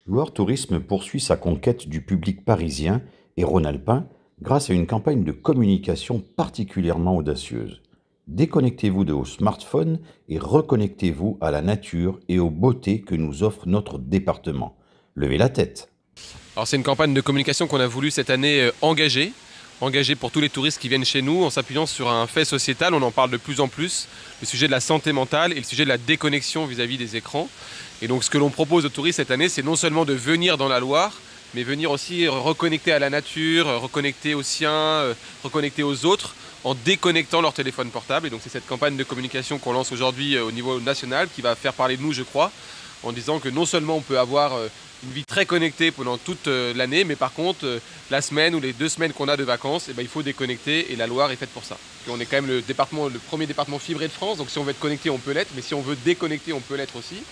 Loire Tourisme poursuit sa conquête du public parisien et rhône-alpin grâce à une campagne de communication particulièrement audacieuse. Déconnectez-vous de vos smartphones et reconnectez-vous à la nature et aux beautés que nous offre notre département. Levez la tête. Alors c'est une campagne de communication qu'on a voulu cette année engager pour tous les touristes qui viennent chez nous en s'appuyant sur un fait sociétal. On en parle de plus en plus, le sujet de la santé mentale et le sujet de la déconnexion vis-à-vis des écrans. Et donc ce que l'on propose aux touristes cette année, c'est non seulement de venir dans la Loire, mais venir aussi reconnecter à la nature, reconnecter aux siens, reconnecter aux autres, en déconnectant leur téléphone portable. Et donc c'est cette campagne de communication qu'on lance aujourd'hui au niveau national qui va faire parler de nous, je crois, en disant que non seulement on peut avoir une vie très connectée pendant toute l'année, mais par contre, la semaine ou les 2 semaines qu'on a de vacances, il faut déconnecter et la Loire est faite pour ça. On est quand même le premier département fibré de France, donc si on veut être connecté, on peut l'être, mais si on veut déconnecter, on peut l'être aussi.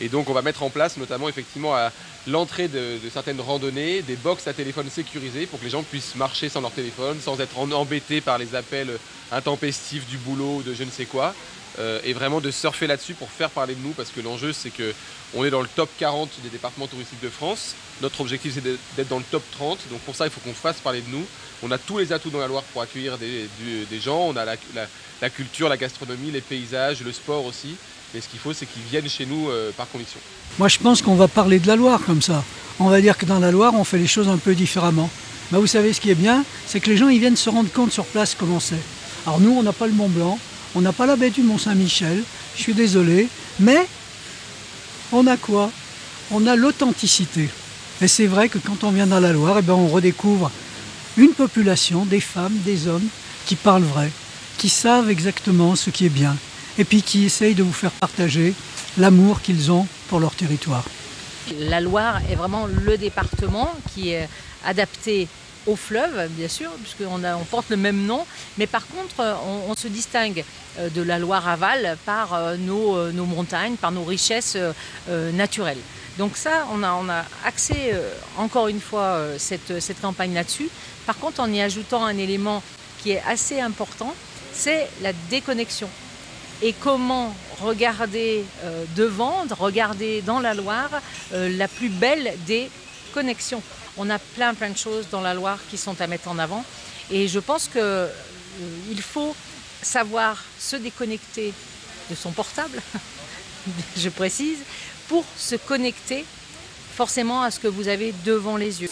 Et donc on va mettre en place notamment effectivement à l'entrée de certaines randonnées, des box à téléphone sécurisées pour que les gens puissent marcher sans leur téléphone, sans être embêtés par les appels intempestifs du boulot ou de je ne sais quoi. Et vraiment de surfer là-dessus pour faire parler de nous, parce que l'enjeu c'est qu'on est dans le top 40 des départements touristiques de France. Notre objectif c'est d'être dans le top 30, donc pour ça il faut qu'on fasse parler de nous. On a tous les atouts dans la Loire pour accueillir des gens, on a la culture, la gastronomie, les paysages, le sport aussi, mais ce qu'il faut c'est qu'ils viennent chez nous par conviction. Moi je pense qu'on va parler de la Loire comme ça. On va dire que dans la Loire on fait les choses un peu différemment. Mais vous savez ce qui est bien, c'est que les gens ils viennent se rendre compte sur place comment c'est. Alors nous on n'a pas le Mont Blanc, on n'a pas la baie du Mont-Saint-Michel, je suis désolé, mais on a quoi? On a l'authenticité. Et c'est vrai que quand on vient dans la Loire, on redécouvre une population, des femmes, des hommes, qui parlent vrai, qui savent exactement ce qui est bien, et puis qui essayent de vous faire partager l'amour qu'ils ont pour leur territoire. La Loire est vraiment le département qui est adapté au fleuve, bien sûr, puisqu'on porte le même nom, mais par contre, on se distingue de la Loire aval par nos montagnes, par nos richesses naturelles. Donc ça, on a axé encore une fois cette campagne là-dessus. Par contre, en y ajoutant un élément qui est assez important, c'est la déconnexion. Et comment regarder devant, regarder dans la Loire la plus belle des connexions. On a plein de choses dans la Loire qui sont à mettre en avant. Et je pense qu'il faut savoir se déconnecter de son portable, je précise, pour se connecter forcément à ce que vous avez devant les yeux.